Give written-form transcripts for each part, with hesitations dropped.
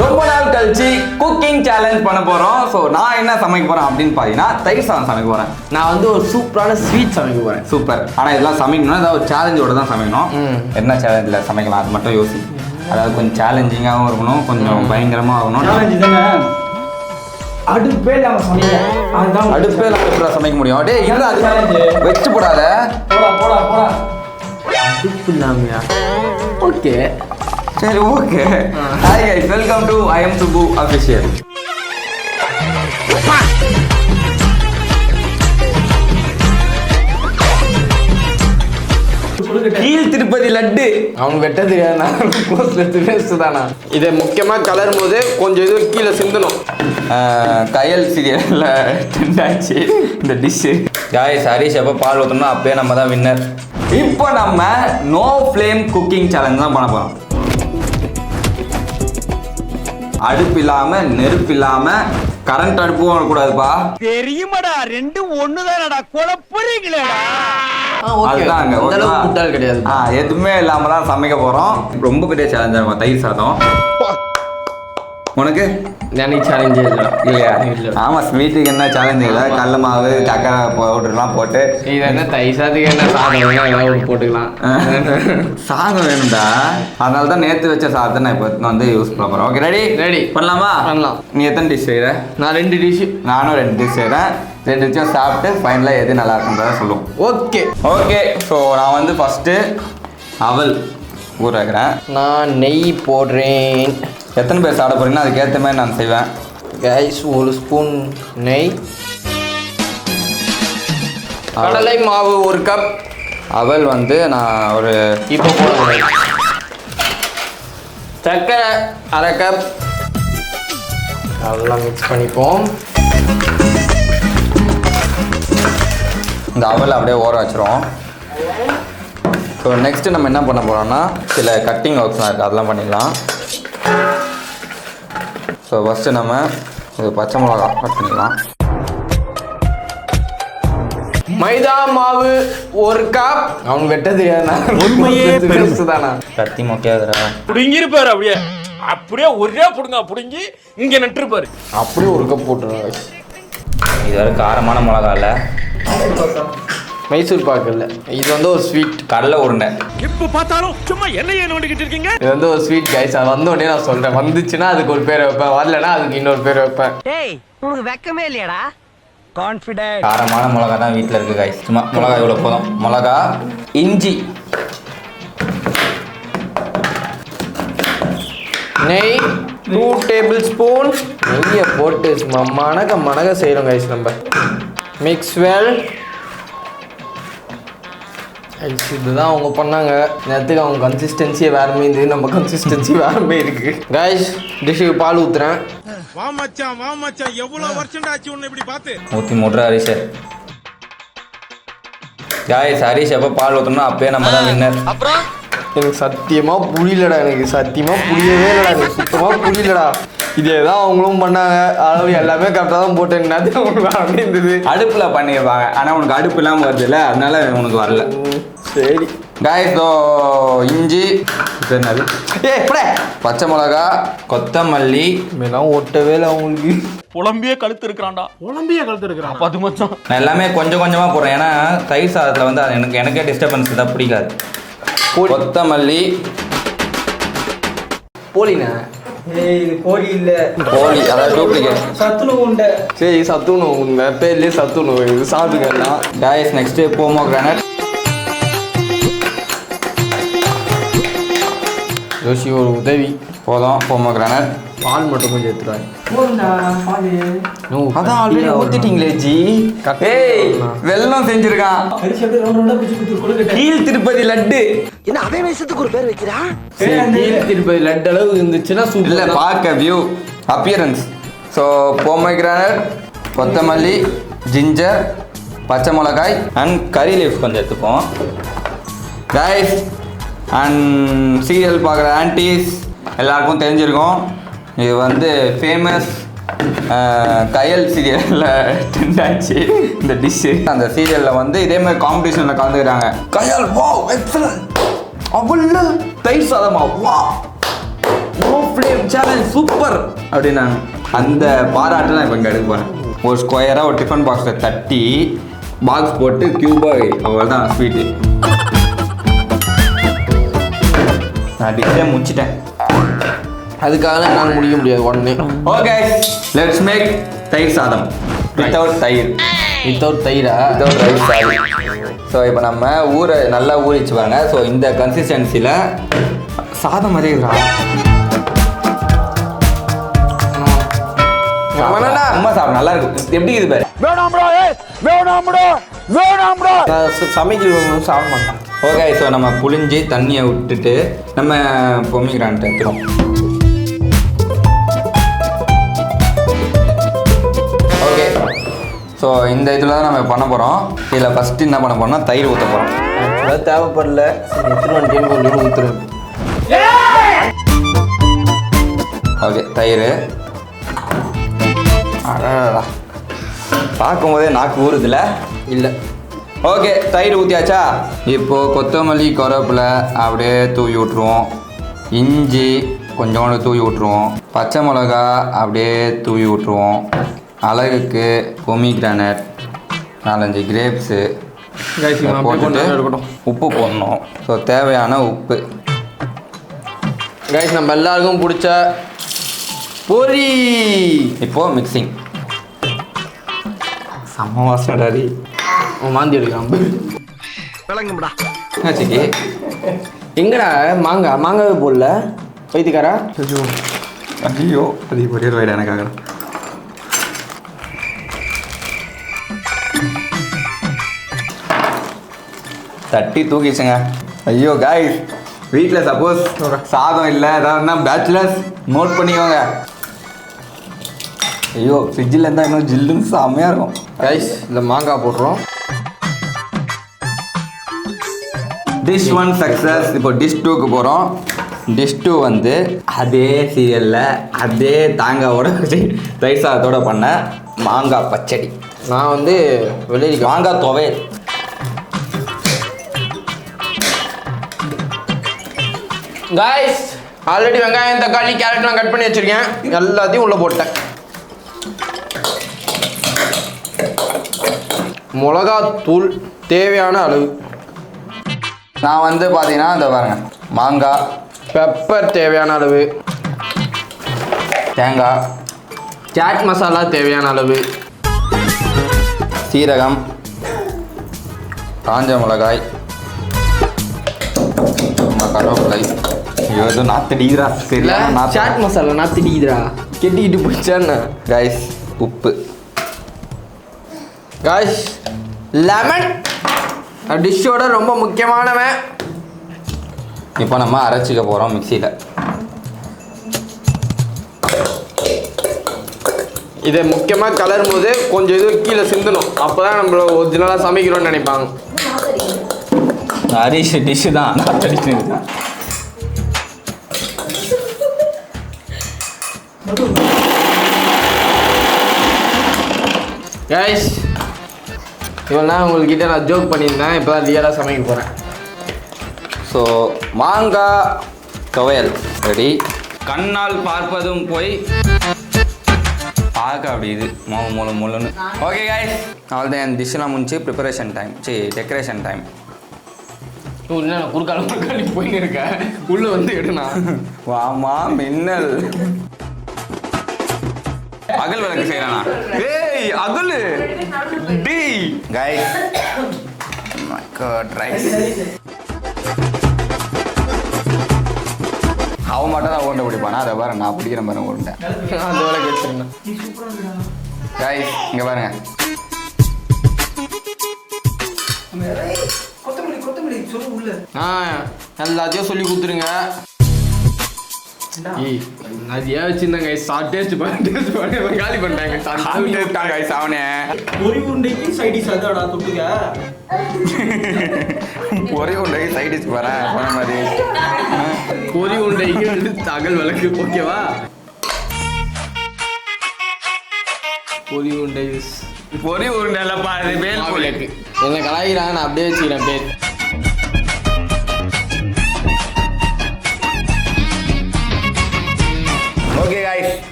ரொம்ப நாள் கழிச்சு குக்கிங் சேலஞ்ச் பண்ண போறோம். ஸோ நான் என்ன சமைக்க போறேன் அப்படின்னு பார்த்தீங்கன்னா தயிர் சாதம் சமைக்க போறேன். நான் வந்து ஒரு சூப்பரான ஸ்வீட் சமைக்க போறேன். சூப்பர். ஆனால் இதெல்லாம் சமைக்கணும்னா ஏதாவது ஒரு சேலஞ்சோட தான் சமைக்கணும். என்ன சேலஞ்சில் சமைக்கலாம் அது மட்டும் யோசி. அதாவது கொஞ்சம் சேலஞ்சிங்காகவும் இருக்கணும், கொஞ்சம் பயங்கரமாக இருக்கணும். அடுப்பே இல்லாம சமைக்க அடுப்பே இல்லாம சமைக்க முடியும். டே இல்லை வச்சு போடாத. போடா அடுப்பு இல்லாமையா? ஓகே சரி okay. Hi guys, welcome to I am Subbu official. கீழ் திருப்பதி லட்டு அவனுக்கு வெட்ட தெரியாது தானா. இதை முக்கியமாக கலரும் போது கொஞ்சம் இது கீழே சிந்தணும். கயல் சீரியல்ல ட்ரெண்ட் ஆச்சு இந்த டிஷ்ஷு. காய்ஸ், ஹரிஷ் எப்போ பால் ஊற்றணும் அப்பயே நம்ம தான் வின்னர். இப்போ நம்ம நோ ஃப்ளேம் குக்கிங் சேலஞ்ச் தான் பண்ண போகிறோம். அடுப்பு இல்லாம நெருப்பு இல்லாம கரண்ட் அடுப்பும் வரக்கூடாதுப்பா. தெரியுமாடா, ரெண்டு ஒண்ணுதானடா, குழப்பறீங்களேடா. அதுதான் கிடையாது. எதுவுமே இல்லாம தான் சமைக்க போறோம். ரொம்ப பெரிய சேலஞ்சா இருக்கும் தயிர் சாதம். உனக்கு சேலஞ்சே இல்லையா? ஆமா, ஸ்வீட்டுக்கு என்ன சேலஞ்ச் இல்லை. கடல மாவு சக்கரை பவுடர்லாம் போட்டு இது என்ன தயிர் சாதத்துக்கு என்ன சாதம் போட்டுக்கலாம். சாதம் வேணும்டா, அதனால தான் நேற்று வச்ச சாதத்தை நான் இப்போ வந்து யூஸ் பண்ண போகிறேன். ஓகே, ரெடி பண்ணலாமா? பண்ணலாம். நீ எத்தனை டிஷ் செய்கிற? நான் 2 டிஷ். நானும் 2 டிஷ் செய்கிறேன். 2 டிஷ்ஷும் சாப்பிட்டு ஃபைனலாக எது நல்லா இருக்குன்றத சொல்லுவோம். ஓகே. ஸோ நான் வந்து ஃபஸ்ட்டு அவல் ஊற வைக்கிறேன். நான் நெய் போடுறேன். எத்தனை பேர் சாப்பிட போகிறீங்கன்னா அதுக்கேற்ற மாதிரி நான் செய்வேன். கைஸ், 1 ஸ்பூன் நெய், கடலை மாவு 1 கப், அவல் வந்து நான் ஒரு இப்போ போடுறேன். சர்க்கரை 1/2 கப். நல்லா மிக்ஸ் பண்ணிப்போம். இந்த அவல் அப்படியே ஊற வச்சிரும். ஸோ நெக்ஸ்ட்டு நம்ம என்ன பண்ண போகிறோம்னா சில கட்டிங் ஒர்க்ஸ்லாம் இருக்குது, அதெல்லாம் பண்ணிடலாம். ஸோ ஃபஸ்ட்டு நம்ம இது பச்சை மிளகா கட் பண்ணிக்கலாம். மைதா மாவு 1 கப். அவனுக்கு வெட்ட தெரியாது தானா. கத்தி மொக்கையாதுரா. புடுங்கிருப்பாரு அப்படியே ஒரே புடுங்க புடுங்கி இங்க நட்டுருப்பாரு. அப்படியே 1 கப் போட்டுருவாங்க. இது வரை காரமான மிளகா இல்லை, மைசூர் பாக்கு இல்லை. இது வந்து ஒரு ஸ்வீட் கடலை உருண்டை. எப்ப பார்த்தாலும் சும்மா என்னையே நோண்டிக்கிட்டு இருக்கீங்க. இது வந்து ஒரு ஸ்வீட் கைஸ். அது வந்த உடனே நான் சொல்றேன், வந்துச்சுன்னா அதுக்கு ஒரு பேர் வைப்பேன், வரலன்னா அதுக்கு இன்னொரு பேர் வைப்பேன். டேய், உனக்கு வெக்கமே இல்லையாடா? கான்ஃபிடென்ட். காரமான மிளகா தான் வீட்டில் இருக்குது கைஸ். சும்மா மிளகா இவ்வளோ போதும். மிளகா, இஞ்சி, நெய் 2 டேபிள் ஸ்பூன். நெய்யை போட்டு சும்மா மணக்க செய்கிறோம் கைஸ். நம்ம மிக்ஸ் வெல். ஐஸ், இதுதான் அவங்க பண்ணாங்க. நேரத்துக்கு அவங்க கன்சிஸ்டன்சியே வேற மாதிரி இருந்தது, நம்ம கன்சிஸ்டன்சி வேற மாதிரி இருக்கு. கைஸ், டிஷ்ஷுக்கு பால் ஊத்துறேன். வா மச்சான் எவ்வளவு வருஷம் ஆச்சு உன்னை இப்படி பார்த்து. ஊற்றி மூட்ற ஹரிஷ். காய்ஸ், ஹரிஷ் எப்போ பால் ஊற்றணும் அப்பயே நம்ம தான் வின்னர். அப்புறம் எனக்கு சத்தியமாக புரியலடா. எனக்கு சத்தியமாக புரியவே இல்லைடா. எனக்கு சுத்தமாக புரியலடா. இதே தான் அவங்களும் பண்ணாங்க. அளவு எல்லாமே கரெக்டாக தான் போட்டேன். அவங்களுக்கு இருந்தது. அடுப்பில் பண்ணியிருப்பாங்க, ஆனால் உனக்கு அடுப்பு இல்லாமல் வருது இல்லை, அதனால உனக்கு வரல. சரி காய்ஸ், இஞ்சி, என்னது பச்சை மிளகா, கொத்தமல்லி. இதெல்லாம் ஒட்டவே இல்லை அவங்களுக்கு. புலம்பியே கழுத்து இருக்கிறான்டா. அது மச்சான் நான் எல்லாமே கொஞ்சம் கொஞ்சமாக போடுறேன், ஏன்னா தயிர் சாதத்தில் வந்து அது எனக்கே டிஸ்டர்பன்ஸ் தான் பிடிக்காது. கொத்தமல்லி, போலிண்ணா. இது கோழி இல்லை, கோழி, அதாவது டூப்ளிகேட். சத்துணவு உண்டை. சரி, சத்துணவு உண்மை பேர்லேயே சத்துணவு. இது சாப்பிட்டுக்கலாம். Guys, next pomegranate. ஜோஷி ஒரு உதவி போதும். போமோகிரானட். பால் மட்டும் கொஞ்சம் எடுத்துருவாங்க. அதான் ஆல்ரெடி ஊத்திட்டீங்களே ஜி. ஏய், வெல்லம் செஞ்சிருக்கான். கீழ் திருப்பதி லட்டு. என்ன அதே வயசுக்கு ஒரு பேர் வைக்கிறா? கீழ் திருப்பதி லட்டு அளவு இருந்துச்சுன்னா இல்லை, பார்க்க வியூ அப்பியரன்ஸ். ஸோ போமோகிரானட், கொத்தமல்லி, ஜிஞ்சர், பச்சை மிளகாய் அண்ட் கறி லீஃப் கொஞ்சம் எடுத்துப்போம். கைஸ் அண்ட் சீரியல் பார்க்குற ஆன்டிஸ் எல்லாருக்கும் தெரிஞ்சிருக்கும், இது வந்து ஃபேமஸ் கயல் சீரியலில் ட்ரெண்ட் ஆச்சு இந்த டிஷ்ஷு. அந்த சீரியலில் வந்து இதே மாதிரி காம்படிஷனில் கலந்துக்கிறாங்க. கயல் வா எக்ஸலன்ட், அவ்வளோ தயிர் சாதமா வா நோ ஃப்ளேம் சேலஞ்ச் சூப்பர் அப்படின்னு நான் அந்த பாராட்டு நான் இப்போ இங்கே எடுக்க போகிறேன். ஒரு ஸ்கொயராக ஒரு டிஃபன் பாக்ஸில் தட்டி பாக்ஸ் போட்டு க்யூபாக அவ்வளோதான் ஸ்வீட்டு. நான் டிஷ்ஷே முடிச்சிட்டேன். அதுக்காக என்னால் முடிக்க முடியாது உடனே. ஓகே லெட்ஸ் மேக் தயிர் சாதம் வித்தவுட் தயிர். வித்தவுட் தயிரா? Without rice sorry. ஸோ இப்போ நம்ம நல்லா ஊறிச்சு பாருங்க. ஸோ இந்த கன்சிஸ்டன்சியில் சாதம் மாதிரி இருக்கா? அம்மா சாப்பிட நல்லா இருக்கு. எப்படி இது பாரு. சமைக்க சாப்பிட மாட்டேன். ஓகே ஸோ நம்ம புளிஞ்சி தண்ணியை விட்டுட்டு நம்ம பொமிகிரானட் எடுத்துரும். ஓகே ஸோ இந்த இதில் தான் நம்ம பண்ண போகிறோம். இதில் ஃபஸ்ட்டு என்ன பண்ண போகிறோம்னா தயிர் ஊற்ற போகிறோம். ஆக்சுவலாக தேவைப்படல, சரி எத்தனை வண்டின்னு கொஞ்சம் ஊற்றுறேன். ஓகே தயிர் அடடா பார்க்கும்போதே நாக்கு ஊறுதுல. இல்லை ஓகே தயிர் ஊற்றியாச்சா? இப்போது கொத்தமல்லி கருவேப்பிலை அப்படியே தூவி விட்ருவோம். இஞ்சி கொஞ்சோண்டு தூவி விட்ருவோம். பச்சை மிளகா அப்படியே தூவி விட்ருவோம். அழகுக்கு பொமிகிரானட் 4-5 கிரேப்ஸு போட்டுட்டு உப்பு போடணும். ஸோ தேவையான உப்பு. கைஸ் நம்ம எல்லாருக்கும் பிடிச்ச பொரி. இப்போது மிக்சிங். செம்ம வாசனடாரி. மாந்தி எடுக்கலாம் விளங்கும்டா. ஆச்சுக்கி எங்கடா மாங்காவே போடல வைத்தியக்காரா? ஐயோ அது பொரியல் வயல எனக்காக தட்டி தூக்கிச்சுங்க. ஐயோ காய்ஸ் வீட்டில் சப்போஸ் சாதம் இல்லை ஏதாவதுனா பேச்சுலர்ஸ் நோட் பண்ணிக்கோங்க. ஐயோ ஃப்ரிட்ஜில் இருந்தால் இன்னும் ஜில்லுன்னு செம்மையாக இருக்கும். கைஸ் இந்த மாங்காய் போடுறோம். Dish 1 success. இப்போ டிஷ் 2க்கு போகிறோம். டிஷ் 2 வந்து அதே சீரியலில் அதே தாங்காவோட தயிர் சாதத்தோடு பண்ண மாங்காய் பச்சடி. நான் வந்து வெள்ளரிக்காய் மாங்காய் துவையல். கைஸ் ஆல்ரெடி வெங்காயம் தக்காளி கேரட்லாம் கட் பண்ணி வச்சிருக்கேன். எல்லாத்தையும் உள்ளே போட்டேன். மிளகாத்தூள் தேவையான அளவு. நான் வந்து பார்த்தீங்கன்னா இந்த பாருங்க மாங்காய், பெப்பர் தேவையான அளவு, தேங்காய், சாட் மசாலா தேவையான அளவு, சீரகம், காஞ்ச மிளகாய், கருவேப்பிலை. ஐயோ எதுவும் நாத்தடிக்கிறா சரியா? சாட் மசாலா நாத்திடிக்குதுடா, கெட்டிக்கிட்டு போச்சான்னு. கைஸ் உப்பு. கைஸ் லெமன் டிஷ்ஷோட ரொம்ப முக்கியமானவன். இப்போ நம்ம அரைச்சிக்க போகிறோம் மிக்சியில். இதை முக்கியமாக கலரும் போது கொஞ்சம் இது கீழே சிந்தணும். அப்போ தான் நம்மள ஒரிஜினலாக சமைக்கிறோன்னு நினைப்பாங்க. ஹரிஷ் டிஷ்ஷு தான் நாத்தடிச்சு. கைஸ் இவெல்லா உங்கள்கிட்ட நான் ஜோக் பண்ணியிருந்தேன். இப்போ தான் ரியலாக சமைக்க போகிறேன். ஸோ மாங்காய் துவையல் ரெடி. கண்ணால் பார்ப்பதும் போய் பார்க்க அப்படி இது முழுன்னு. ஓகே கைஸ் அவ்வளோதான். என் டிஷ்ஷெலாம் முடிச்சு ப்ரிப்பரேஷன் டைம் டெக்கரேஷன் டைம். என்ன குறுக்கால முறுக்காலி போயின்னு இருக்கேன். உள்ளே வந்து எடுனா வாமா மின்னல். அகல் விளக்கு செய்யறானா? ஏய் அகல் டி கைஸ் மை காட் ரைஸ். அவன் மட்டும் தான் ஓண்டை பிடிப்பானா? அதை பாருங்க நான் பிடிக்கிற பாருங்க ஓண்டை. அந்த வேலை கேட்டுருந்தேன். கைஸ் இங்கே பாருங்க. எல்லாத்தையும் சொல்லி கொடுத்துருங்க. நிறைய வச்சிருந்தாங்க. டேஸ்ட் பண்ணி காலி பண்ணிட்டாங்க. கைஸ் அவனே பொரி உருண்டைக்கு சைடிஷ் அதாடா தொட்டுக்க. ஒரே உண்டைக்கு சைடிஷ் வரேன் போன மாதிரி. பொரி உருண்டைக்கு வந்து தகல் விளக்கு ஓகேவா? பொரி உருண்டை பொரி உருண்டைலப்பா இது வேல் விளக்கு. என்ன கலாய்கிறாங்க, நான் அப்படியே வச்சுக்கிறேன் பேர்.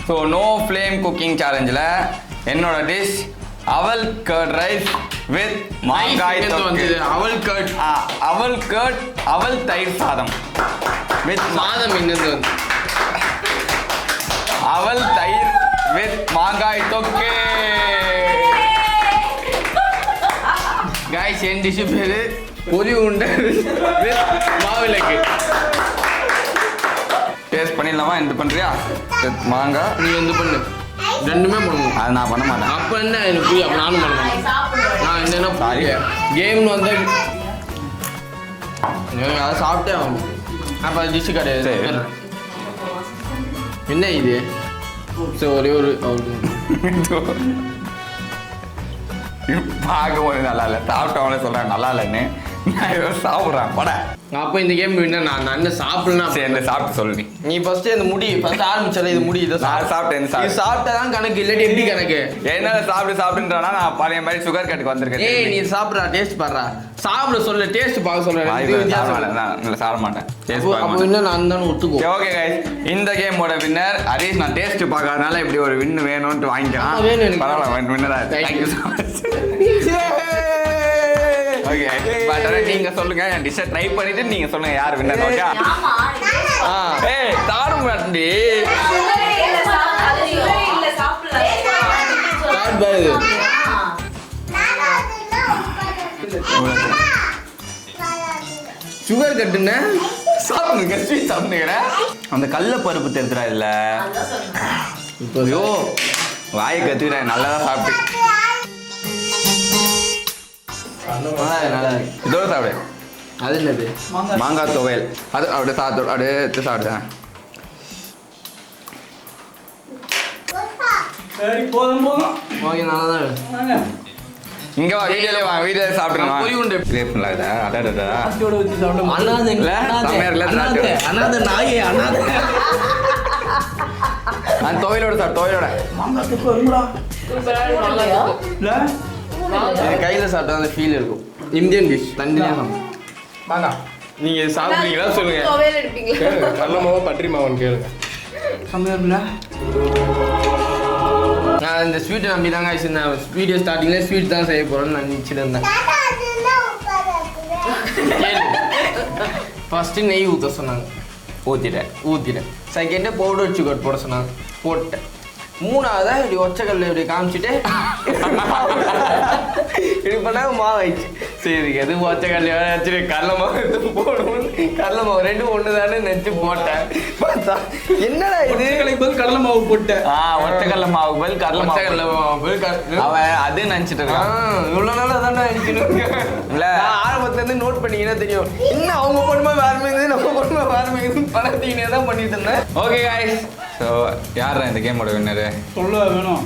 ஸோ நோ ஃப்ளேம் குக்கிங் சேலஞ்சில் என்னோட டிஷ் அவல் கர்ட் ரைஸ் வித் மாங்காய் தொக்கு. அவல் கர்ட் அவல் தயிர் சாதம் வித் சாதம் எங்கேருந்து வந்து அவல் தயிர் வித் மாங்காய் தொக்கு. காய்ஸ் என் டிஷ்ஷு பேர் பொரி உண்டை வித் மாவிளக்கு. டேஸ்ட் பண்ணிடலாமா? எந்த பண்ணுறியா? மாங்காய் நீ வந்து பண்ணு, ரெண்டுமே பண்ணணும். அது நான் பண்ண மாட்டேன். அப்போ என்ன எனக்கு புரியும், அப்போ நானும் பண்ணுவேன். நான் என்னென்ன புரிய கேம்னு வந்து அதை சாப்பிட்டே ஆகணும். அப்போ அது டிஷ்ஷு கிடையாது. சரி. என்ன இது? சரி ஒரே ஒரு பார்க்கும்போது நல்லா இல்லை, சாப்பிட்டவங்களே சொல்கிறேன் நல்லா இல்லைன்னு. நான் ஏதோ சாப்பிட்றேன் பட. அப்போ இந்த கேம் வின்னா நான் என்ன சாப்பிடலாம். சரி என்ன சாப்பிட்டு சொல்லு. நீ ஃபர்ஸ்ட் இந்த முடி ஃபர்ஸ்ட் ஆரம்பிச்சல, இது முடி இதை நான் சாப்பிட்டேன். இது சாப்பிட்டதான் கணக்கு, இல்லாட்டி எப்படி கணக்கு? என்னால சாப்பிட்டுன்றா நான் பழைய மாதிரி சுகர் கட்டுக்கு வந்திருக்கேன். ஏய் நீ சாப்பிட்றா, டேஸ்ட் பாடுறா, சாப்பிட சொல்லு, டேஸ்ட் பார்க்க சொல்லு. சாப்பிட மாட்டேன். அப்போ இன்னும் நான் தானே ஒத்துக்கோ. ஓகே கைஸ், இந்த கேமோட வின்னர் ஹரிஷ். நான் டேஸ்ட் பார்க்கறதுனால இப்படி ஒரு வின் வேணும்னு வாங்கிக்கலாம். வேணும் எனக்கு. பரவாயில்ல, வின்னரா. Thank you so much. Okay but நீங்க சொல்லுங்க, என் டிஷ்ஷை ட்ரை பண்ணிட்டு நீங்க சொல்லுங்க யார் வின்னர். ஓகே ஏய் தாரும் மாட்டேன்டி. சுகர் கட்டுன்னு சாப்பிடுங்க, ஸ்வீட் சாப்பிடுங்க. அந்த கடல பருப்பு தெரிஞ்சுடா இல்ல இப்போ. ஐயோ வாயை கத்துக்கிறேன். நல்லதா சாப்பிட்டு இதோட சாப்பிடு. அது என்னது? மாங்காய் துவையல். அது அப்படியே சாப்பிட்டு அப்படியே எடுத்து சாப்பிட்டேன். சரி போதும் ஓகே நல்லா தான். இங்க வா, வீடியோல வா, வீடியோல சாப்பிடுங்க. பொரி உண்டு. கிரேப்ல இதா அடடடா. இதோட வச்சு சாப்பிட அண்ணாதே இல்ல, செமையா இருக்குல்ல, அண்ணாதே அண்ணாதே நாயே அண்ணாதே. அந்த துவையலோட சாப்பிட்டு துவையலோட. மாங்காய் துப்பு வரும்டா. இல்ல இது கையில் சாப்பிட்டா அந்த ஃபீல் இருக்கும். இந்தியன் டிஷ் தனியாக வாங்க. நீங்க சாப்பிடுறீங்களா சொல்லுங்க. துவையல் எடுப்பீங்களா? கடல மாவா பட்டரி மாவான்னு கேளுங்க. செம்மையா இருக்குல்ல? நான் இந்த ஸ்வீட்டை நம்பி தாங்க ஆயிடுச்சு. வீடியோ ஸ்டார்டிங்ல ஸ்வீட் தான் செய்ய போறேன்னு நான் நினச்சிட்டு இருந்தேன். ஃபர்ஸ்ட் நெய் ஊற்ற சொன்னாங்க, ஊற்றிட்டேன். செகண்டு பவுடர் சுகர் போட சொன்னாங்க, போட்டேன். மூணாவதா இப்படி ஒச்சக்கல்ல இப்படி காமிச்சிட்டு இப்படி பண்ணா மாவு ஆயிடுச்சு. சரி எது ஒச்சக்கல்ல வச்சுட்டு கடல மாவு எடுத்து போடணும். கடல மாவு ரெண்டும் ஒன்று தானே நினச்சி போட்டேன். பார்த்தா என்னடா இது கடலை மாவு போட்டேன். ஒற்றைக்கல்ல மாவு பதில் கடல ஒச்சக்கல்ல மாவு அவன் அது நினைச்சிட்டு இருக்கான். இவ்வளோ நாளாக தானே நினைக்கணும். இல்ல ஆரம்பத்துலேருந்து நோட் பண்ணிங்கன்னா தெரியும். இன்னும் அவங்க பொண்ணுமா வேற மாதிரி, நம்ம பொண்ணுமா வேற மாதிரி பணத்தீனே தான் பண்ணிட்டு இருந்தேன். ஓகே गाइस, ஸோ யார் இந்த கேமோட வின்னரு? சொல்ல வேணும்.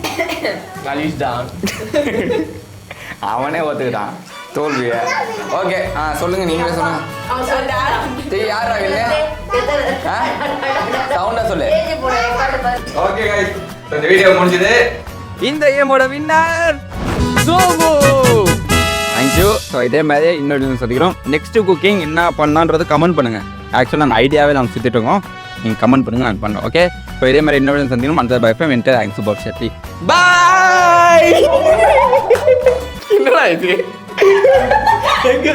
கலீஷ் தான். அவனே ஒத்துக்கிட்டான் தோல்விய. ஓகே சொல்லுங்க, நீங்களே சொல்லுங்க. அவன் சொல்லிட்டா? யாரா இல்ல சவுண்டா சொல்லு. ஓகே गाइस, இந்த வீடியோ முடிஞ்சது. இந்த கேமோட வின்னர் சோமு. தேங்க்யூ. ஸோ இதே மாதிரி இன்னொரு சொல்லிக்கிறோம். நெக்ஸ்ட் குக்கிங் என்ன பண்ணலான்றது கமெண்ட் பண்ணுங்க. ஆக்சுவலாக அந்த ஐடியாவே நாங்கள் சுற்றிட்டு இருக்கோம். நீங்கள் கமெண்ட் பண்ணுங்க, நான் பண்ணுறோம். ஓகே, ஸோ இதே மாதிரி இன்னொரு சந்திக்கணும். அந்த பை ஃப்ரம் என்டர் தேங்க்ஸ் சூப்பர் ஷெட்டி. பாய். என்னடா இது? எங்க